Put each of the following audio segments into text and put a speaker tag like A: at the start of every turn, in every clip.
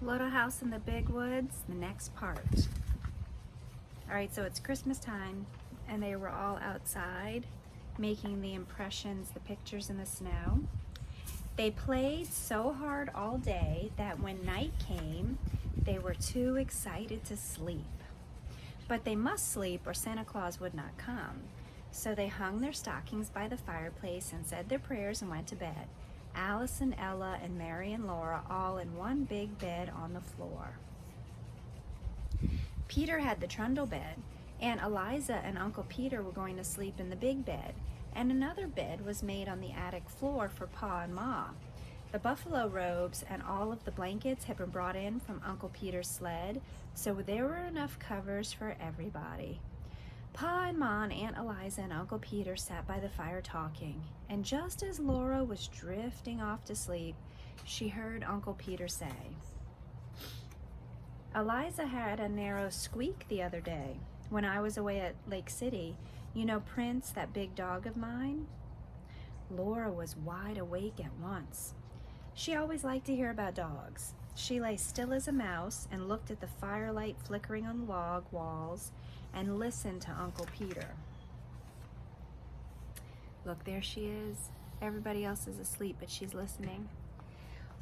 A: Little House in the Big Woods, the next part. Alright, so it's Christmas time, and they were all outside making the impressions, the pictures in the snow. They played so hard all day that when night came, they were too excited to sleep. But they must sleep or Santa Claus would not come. So they hung their stockings by the fireplace and said their prayers and went to bed. Alice and Ella and Mary and Laura all in one big bed on the floor. Peter had the trundle bed. Aunt Eliza and Uncle Peter were going to sleep in the big bed, and another bed was made on the attic floor for Pa and Ma. The buffalo robes and all of the blankets had been brought in from Uncle Peter's sled, so there were enough covers for everybody. Pa and Ma and Aunt Eliza and Uncle Peter sat by the fire talking, and just as Laura was drifting off to sleep, she heard Uncle Peter say, "Eliza had a narrow squeak the other day when I was away at Lake City. You know Prince, that big dog of mine?" Laura was wide awake at once. She always liked to hear about dogs. She lay still as a mouse and looked at the firelight flickering on the log walls and listened to Uncle Peter. Look, there she is. Everybody else is asleep, but she's listening.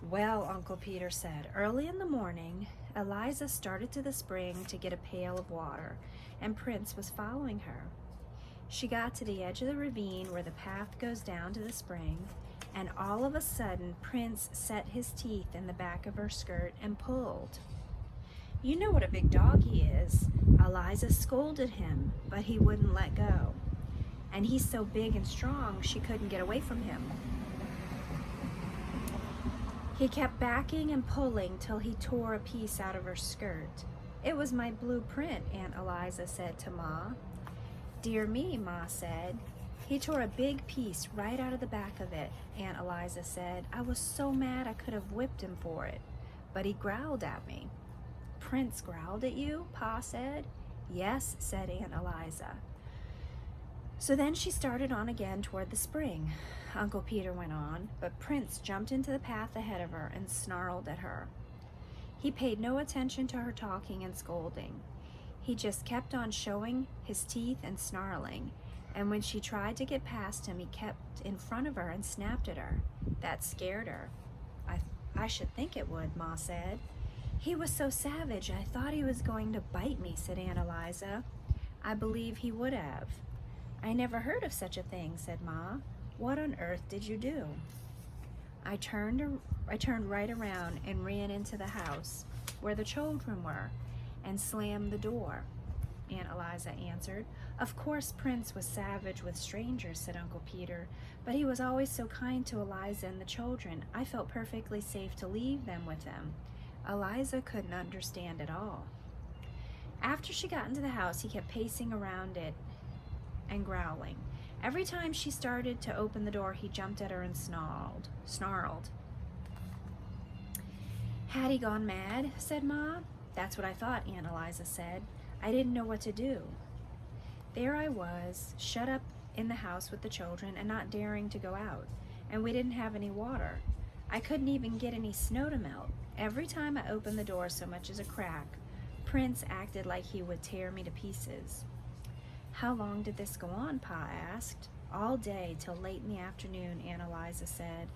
A: "Well," Uncle Peter said, "early in the morning, Eliza started to the spring to get a pail of water, and Prince was following her. She got to the edge of the ravine where the path goes down to the spring, and all of a sudden, Prince set his teeth in the back of her skirt and pulled. You know what a big dog he is. Eliza scolded him, but he wouldn't let go. And he's so big and strong, she couldn't get away from him. He kept backing and pulling till he tore a piece out of her skirt. It was my blueprint," Aunt Eliza said to Ma. "Dear me," Ma said. "He tore a big piece right out of the back of it," Aunt Eliza said. "I was so mad I could have whipped him for it, but he growled at me." "Prince growled at you?" Pa said. "Yes," said Aunt Eliza. So then she started on again toward the spring. Uncle Peter went on, but Prince jumped into the path ahead of her and snarled at her. He paid no attention to her talking and scolding. He just kept on showing his teeth and snarling, and when she tried to get past him, he kept in front of her and snapped at her. That scared her. I should think it would," Ma said. "He was so savage, I thought he was going to bite me," said Aunt Eliza. "I believe he would have." "I never heard of such a thing," said Ma. "What on earth did you do?" I turned right around and ran into the house where the children were and slammed the door," Aunt Eliza answered. "Of course Prince was savage with strangers," said Uncle Peter, "but he was always so kind to Eliza and the children. I felt perfectly safe to leave them with him." Eliza couldn't understand at all. After she got into the house, he kept pacing around it and growling. Every time she started to open the door, he jumped at her and snarled. "Had he gone mad?" said Ma. "That's what I thought," Aunt Eliza said. "I didn't know what to do. There I was, shut up in the house with the children and not daring to go out, and we didn't have any water. I couldn't even get any snow to melt. Every time I opened the door so much as a crack, Prince acted like he would tear me to pieces." "How long did this go on?" Pa asked. "All day till late in the afternoon," Aunt Eliza said.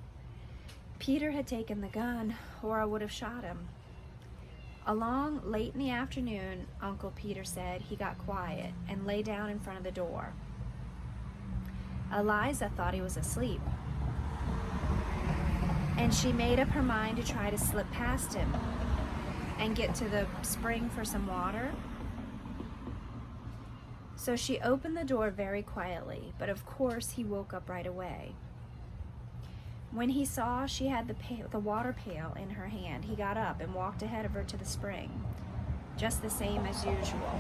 A: "Peter had taken the gun, or I would have shot him." Along late in the afternoon, Uncle Peter said, he got quiet and lay down in front of the door. Eliza thought he was asleep, and she made up her mind to try to slip past him and get to the spring for some water. So she opened the door very quietly, but of course he woke up right away. When he saw she had the water pail in her hand, he got up and walked ahead of her to the spring, just the same as usual.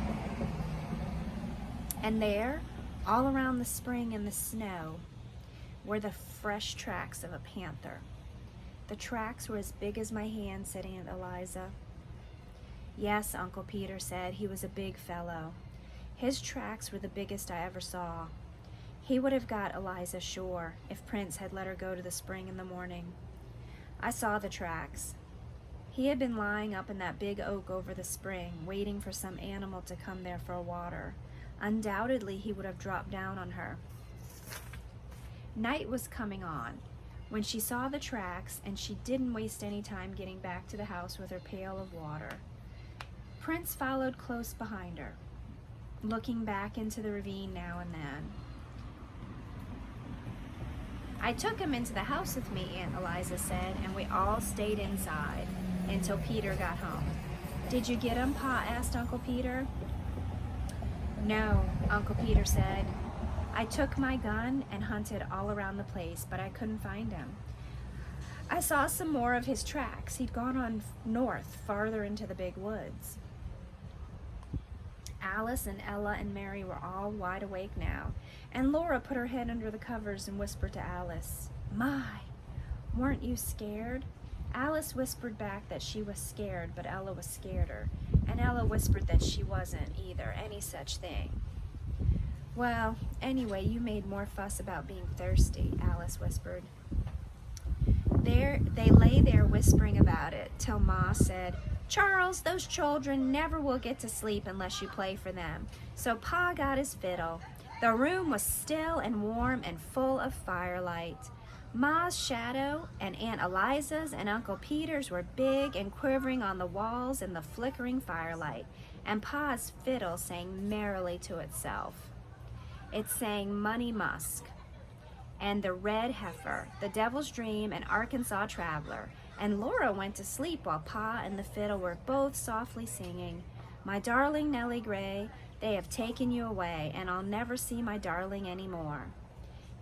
A: And there, all around the spring in the snow, were the fresh tracks of a panther. "The tracks were as big as my hand," said Aunt Eliza. "Yes," Uncle Peter said. "He was a big fellow. His tracks were the biggest I ever saw. He would have got Eliza sure if Prince had let her go to the spring in the morning. I saw the tracks. He had been lying up in that big oak over the spring, waiting for some animal to come there for water. Undoubtedly, he would have dropped down on her. Night was coming on when she saw the tracks, and she didn't waste any time getting back to the house with her pail of water. Prince followed close behind her, looking back into the ravine now and then. I took him into the house with me, Aunt Eliza said, and we all stayed inside until Peter got home. Did you get him, Pa asked Uncle Peter. No, Uncle Peter said. I took my gun and hunted all around the place, but I couldn't find him. I saw some more of his tracks. He'd gone on north, farther into the big woods. Alice and Ella and Mary were all wide awake now, and Laura put her head under the covers and whispered to Alice, My, weren't you scared? Alice whispered back that she was scared, but Ella was scareder, and Ella whispered that she wasn't either, any such thing. Well, anyway, you made more fuss about being thirsty, Alice whispered. They lay there whispering about it till Ma said, Charles, those children never will get to sleep unless you play for them. So Pa got his fiddle. The room was still and warm and full of firelight. Ma's shadow and Aunt Eliza's and Uncle Peter's were big and quivering on the walls in the flickering firelight, and Pa's fiddle sang merrily to itself. It sang Money Musk and The Red Heifer, The Devil's Dream, and Arkansas Traveler, and Laura went to sleep while Pa and the fiddle were both softly singing, My darling Nellie Gray, they have taken you away, and I'll never see my darling anymore.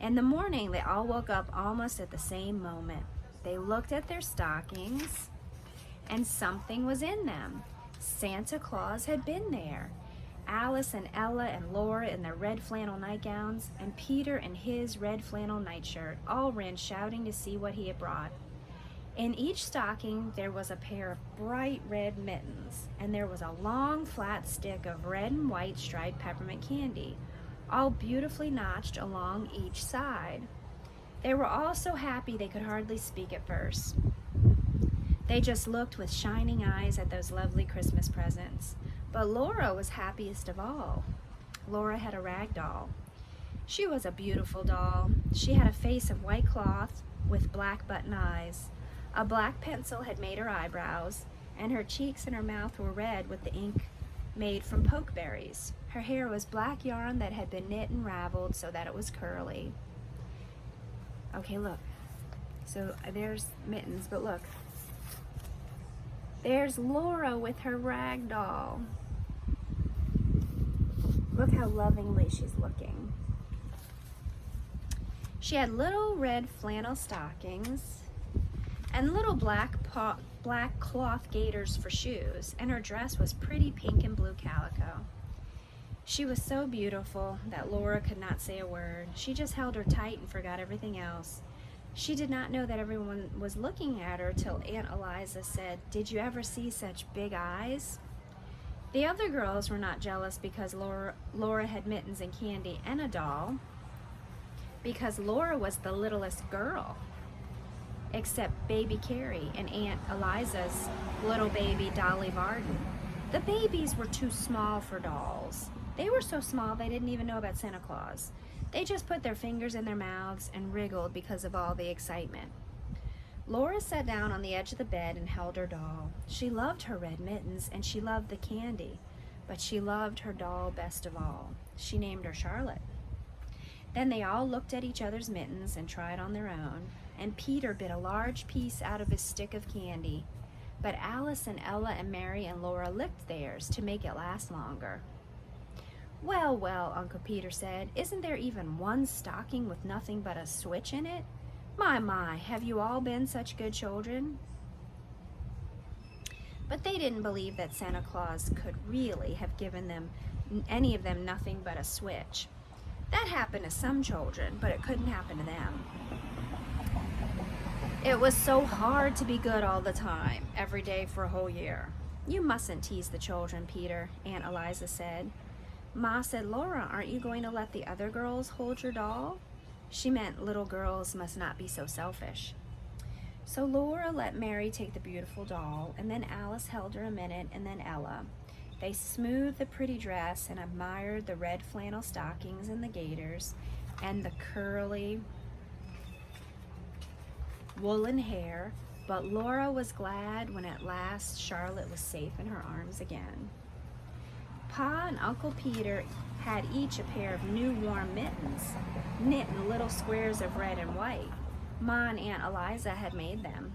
A: In the morning, they all woke up almost at the same moment. They looked at their stockings, and something was in them. Santa Claus had been there. Alice and Ella and Laura in their red flannel nightgowns, and Peter in his red flannel nightshirt all ran shouting to see what he had brought. In each stocking there was a pair of bright red mittens, and there was a long flat stick of red and white striped peppermint candy, all beautifully notched along each side. They were all so happy they could hardly speak at first. They just looked with shining eyes at those lovely Christmas presents. But Laura was happiest of all. Laura had a rag doll. She was a beautiful doll. She had a face of white cloth with black button eyes. A black pencil had made her eyebrows, and her cheeks and her mouth were red with the ink made from pokeberries. Her hair was black yarn that had been knit and raveled so that it was curly. Okay, look. So there's Mittens, but look. There's Laura with her rag doll. Look how lovingly she's looking. She had little red flannel stockings and little black cloth gaiters for shoes, and her dress was pretty pink and blue calico. She was so beautiful that Laura could not say a word. She just held her tight and forgot everything else. She did not know that everyone was looking at her till Aunt Eliza said, Did you ever see such big eyes? The other girls were not jealous because Laura had mittens and candy and a doll, because Laura was the littlest girl, except baby Carrie and Aunt Eliza's little baby Dolly Varden. The babies were too small for dolls. They were so small they didn't even know about Santa Claus. They just put their fingers in their mouths and wriggled because of all the excitement. Laura sat down on the edge of the bed and held her doll. She loved her red mittens and she loved the candy, but she loved her doll best of all. She named her Charlotte. Then they all looked at each other's mittens and tried on their own, and Peter bit a large piece out of his stick of candy, but Alice and Ella and Mary and Laura licked theirs to make it last longer. Well, well, Uncle Peter said, isn't there even one stocking with nothing but a switch in it? My, have you all been such good children? But they didn't believe that Santa Claus could really have given them, any of them, nothing but a switch. That happened to some children, but it couldn't happen to them. It was so hard to be good all the time, every day for a whole year. You mustn't tease the children, Peter, Aunt Eliza said. Ma said, Laura, aren't you going to let the other girls hold your doll? She meant little girls must not be so selfish. So Laura let Mary take the beautiful doll, and then Alice held her a minute, and then Ella. They smoothed the pretty dress and admired the red flannel stockings and the gaiters and the curly woolen hair, but Laura was glad when at last Charlotte was safe in her arms again. Pa and Uncle Peter had each a pair of new warm mittens, knit in little squares of red and white. Ma and Aunt Eliza had made them.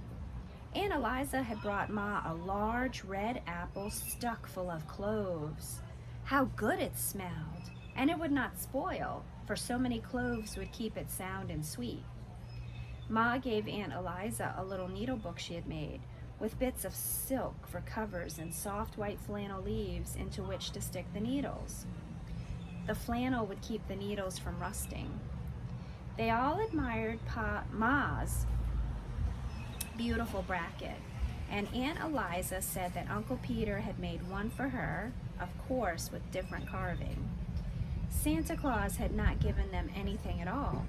A: Aunt Eliza had brought Ma a large red apple stuck full of cloves. How good it smelled! And it would not spoil, for so many cloves would keep it sound and sweet. Ma gave Aunt Eliza a little needle book she had made, with bits of silk for covers and soft white flannel leaves into which to stick the needles. The flannel would keep the needles from rusting. They all admired Ma's beautiful bracket, and Aunt Eliza said that Uncle Peter had made one for her, of course with different carving. Santa Claus had not given them anything at all.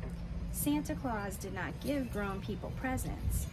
A: Santa Claus did not give grown people presents.